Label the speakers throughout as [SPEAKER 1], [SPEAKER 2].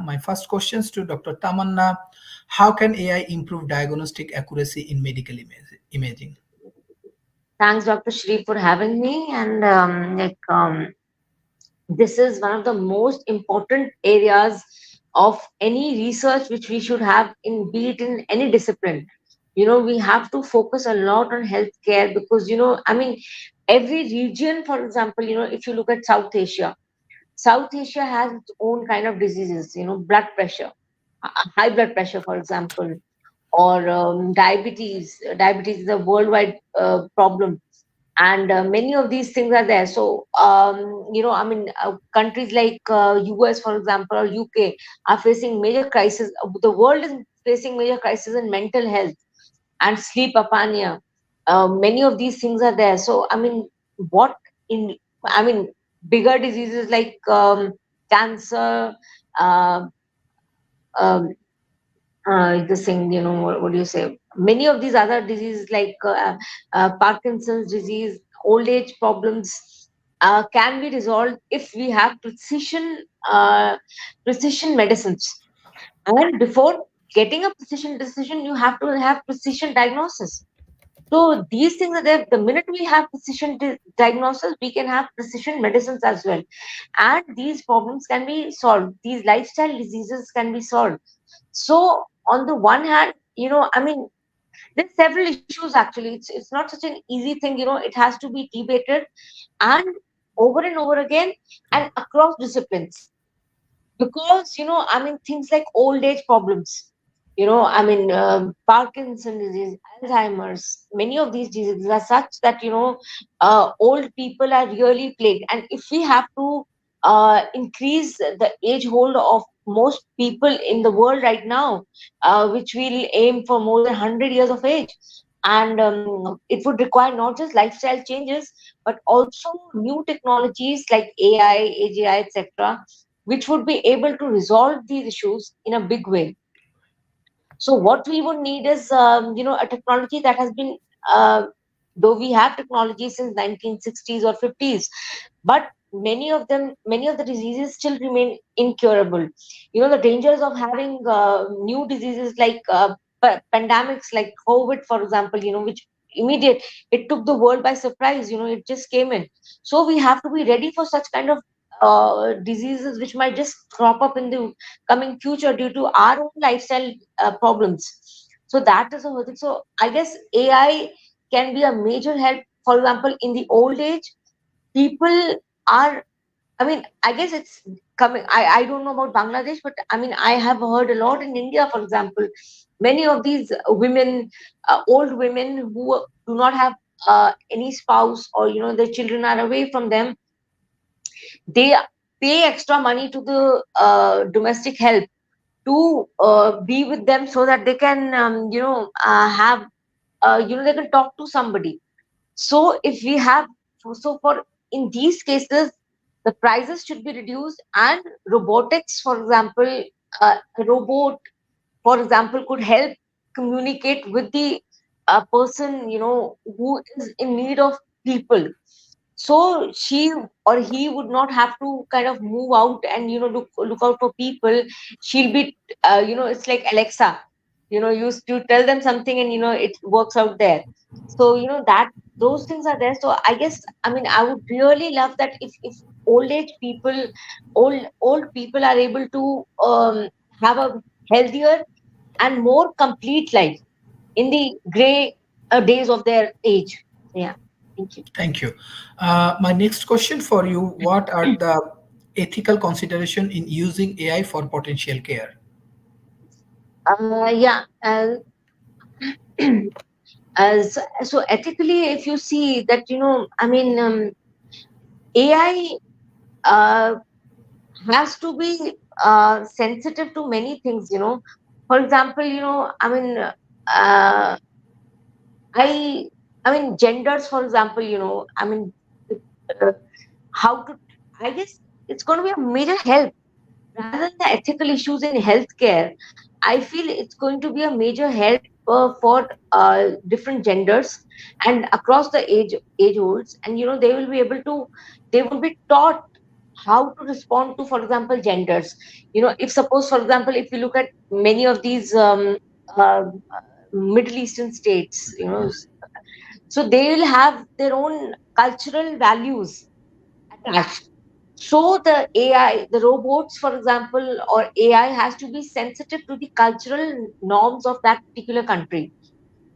[SPEAKER 1] My first questions to Dr. Tamanna: how can AI improve diagnostic accuracy in medical imaging?
[SPEAKER 2] Thanks, Dr. Shri, for having me. And this is one of the most important areas of any research which we should have in, be it in any discipline. We have to focus a lot on healthcare because, every region, for example, if you look at South Asia has its own kind of diseases, blood pressure, high blood pressure, for example, or diabetes. Diabetes is a worldwide problem, and many of these things are there. So, countries like US, for example, or UK are facing major crisis. The world is facing major crisis in mental health and sleep apnea. Many of these things are there. So, what in, I mean, bigger diseases like cancer, uh, um, this thing, what do you say? Many of these other diseases like Parkinson's disease, old age problems can be resolved if we have precision medicines. And before getting a precision decision, you have to have precision diagnosis. So these things are there. The minute we have precision diagnosis, we can have precision medicines as well. And these problems can be solved. These lifestyle diseases can be solved. So on the one hand, there's several issues actually. It's not such an easy thing. It has to be debated and over again and across disciplines, because things like old age problems, Parkinson disease, Alzheimer's, many of these diseases are such that old people are really plagued, and if we have to increase the age hold of most people in the world right now, which will aim for more than 100 years of age, and it would require not just lifestyle changes but also new technologies like AI, AGI, etc., which would be able to resolve these issues in a big way. So what we would need is, a technology that has been, though we have technology since 1960s or 50s, but many of the diseases still remain incurable. The dangers of having new diseases like pandemics, like COVID, for example, which immediate it took the world by surprise. It just came in. So we have to be ready for such kind of diseases which might just crop up in the coming future due to our own lifestyle problems. So that is a whole thing. So I guess AI can be a major help. For example, in the old age, people are, I guess it's coming. I don't know about Bangladesh, but I have heard a lot in India, for example. Many of these women, old women who do not have any spouse, or their children are away from them, they pay extra money to the domestic help to be with them so that they can, have, they can talk to somebody. So if we have, so for in these cases, the prices should be reduced, and robotics, for example, a robot, for example, could help communicate with the person, who is in need of people. So she or he would not have to kind of move out and look out for people. She'll be, it's like Alexa. You tell them something, and it works out there. So that those things are there. So I guess, I would really love that if old age people, old people are able to have a healthier and more complete life in the gray days of their age. Yeah. Thank you.
[SPEAKER 1] Thank you. My next question for you: what are the ethical consideration in using AI for potential care?
[SPEAKER 2] Yeah. So ethically, if you see that, AI has to be sensitive to many things. For example, I, genders, for example, uh, how to, I guess it's going to be a major help rather than the ethical issues in healthcare. I feel it's going to be a major help for different genders and across the age holds, and they will be able to, they will be taught how to respond to, for example, genders. If suppose, for example, if you look at many of these uh, Middle Eastern states, so they will have their own cultural values attached. So the AI, the robots, for example, or AI has to be sensitive to the cultural norms of that particular country.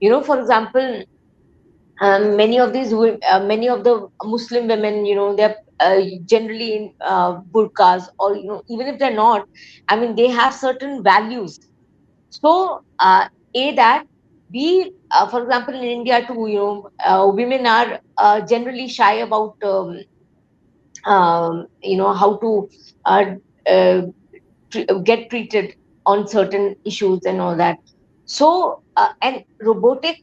[SPEAKER 2] For example, many of the Muslim women, they're generally in burqas, or even if they're not, I mean, they have certain values. So a that we, for example, in India too, women are generally shy about how to uh, uh, get treated on certain issues and all that. So and robotic,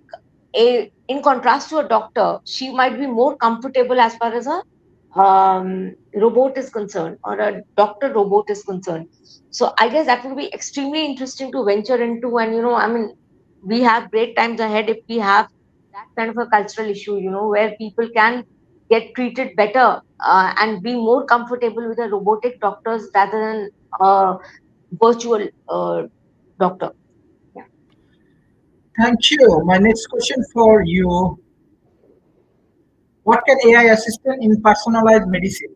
[SPEAKER 2] in contrast to a doctor, she might be more comfortable as far as a robot is concerned, or a doctor robot is concerned. So I guess that would be extremely interesting to venture into. And I mean, we have great times ahead if we have that kind of a cultural issue, where people can get treated better, and be more comfortable with the robotic doctors rather than a virtual doctor. Yeah.
[SPEAKER 1] Thank you. My next question for you: what can AI assistant in personalized medicine?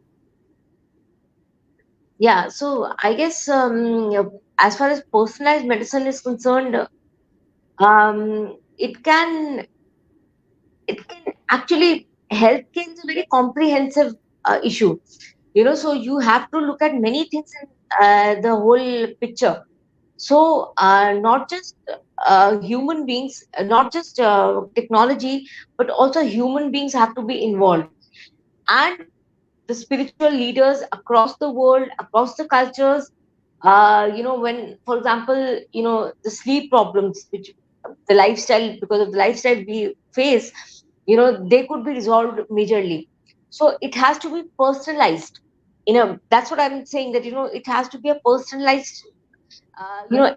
[SPEAKER 2] Yeah, so I guess, as far as personalized medicine is concerned, it can actually, healthcare is a very comprehensive issue. So you have to look at many things in the whole picture. So not just human beings, not just technology, but also human beings have to be involved. And the spiritual leaders across the world, across the cultures, when, for example, the sleep problems, which the lifestyle, because of the lifestyle we face, they could be resolved majorly. So it has to be personalized. That's what I'm saying, that it has to be a personalized.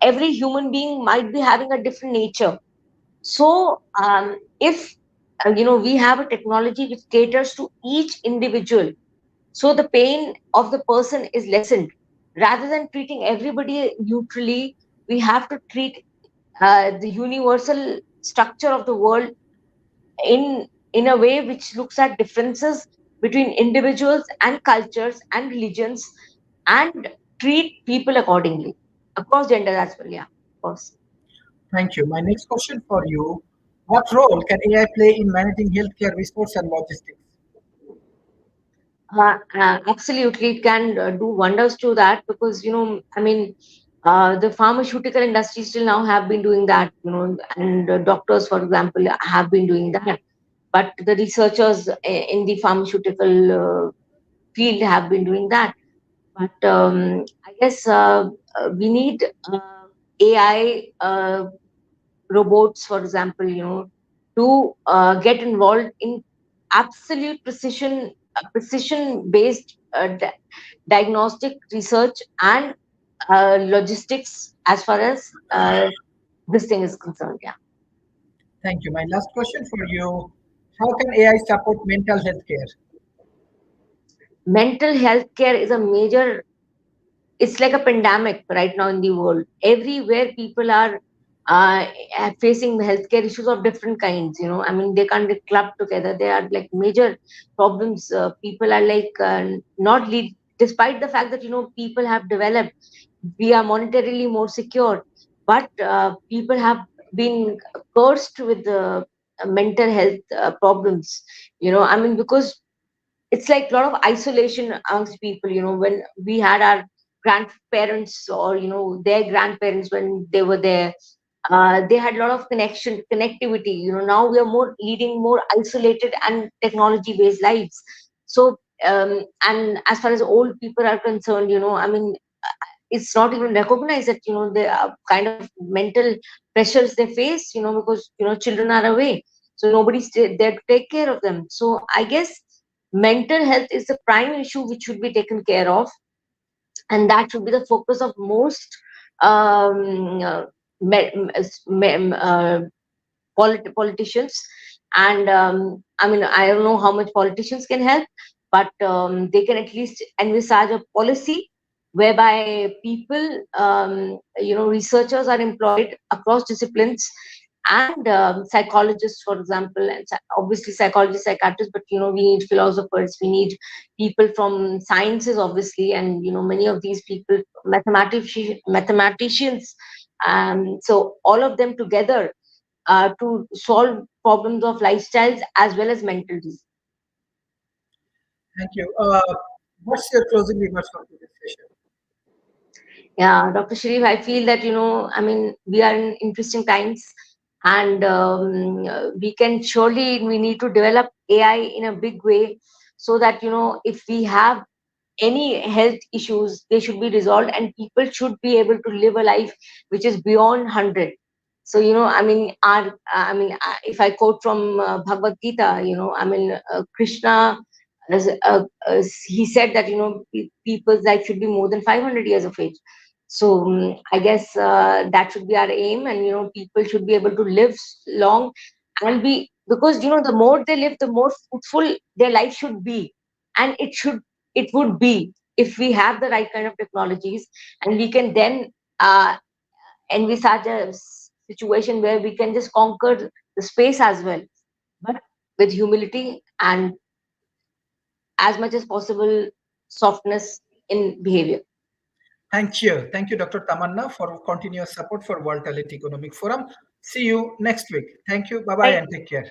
[SPEAKER 2] Every human being might be having a different nature. So if we have a technology which caters to each individual, so the pain of the person is lessened. Rather than treating everybody neutrally, we have to treat the universal structure of the world in a way which looks at differences between individuals and cultures and religions, and treat people accordingly across genders as well. Yeah, of course.
[SPEAKER 1] Thank you. My next question for you: what role can AI play in managing healthcare resource and logistics?
[SPEAKER 2] Absolutely, it can do wonders to that, because I mean, the pharmaceutical industry still now have been doing that, and doctors, for example, have been doing that. But the researchers in the pharmaceutical field have been doing that. But I guess we need AI robots, for example, to get involved in absolute precision based diagnostic research and logistics, as far as this thing is concerned. Yeah.
[SPEAKER 1] Thank you. My last question for you: how can AI support mental health care?
[SPEAKER 2] Mental health care is a major, it's like a pandemic right now in the world. Everywhere people are uh, facing healthcare issues of different kinds. I mean, they can't be clubbed together. They are like major problems. People are like not lead, despite the fact that people have developed, we are monetarily more secure, but people have been cursed with the mental health problems. I mean, because it's like a lot of isolation amongst people. When we had our grandparents, or their grandparents, when they were there, they had a lot of connectivity. Now we are more leading more isolated and technology based lives. So and as far as old people are concerned, I mean, it's not even recognized that the kind of mental pressures they face, because children are away, so nobody's there to take care of them. So I guess mental health is the prime issue which should be taken care of, and that should be the focus of most um, uh, me- me- politicians. And I mean, I don't know how much politicians can help, but they can at least envisage a policy whereby people, researchers are employed across disciplines, and psychologists, for example, and obviously psychologists, psychiatrists, but we need philosophers, we need people from sciences, obviously, and many of these people, mathematicians, so all of them together to solve problems of lifestyles as well as mental disease.
[SPEAKER 1] Thank you. What's your closing remarks for today's session?
[SPEAKER 2] Yeah, Dr. Sharif, I feel that, I mean, we are in interesting times, and we can surely, we need to develop AI in a big way, so that, if we have any health issues, they should be resolved, and people should be able to live a life which is beyond 100. So, I mean, if I quote from Bhagavad Gita, I mean, Krishna, he said that, people's life should be more than 500 years of age. So I guess that should be our aim, and people should be able to live long, and be, because the more they live, the more fruitful their life should be, and it would be, if we have the right kind of technologies, and we can then envisage a situation where we can just conquer the space as well, but with humility and, as much as possible, softness in behavior.
[SPEAKER 1] Thank you. Thank you, Dr. Tamanna, for continuous support for World Talent Economic Forum. See you next week. Thank you. Bye bye
[SPEAKER 2] Thank
[SPEAKER 1] and take care.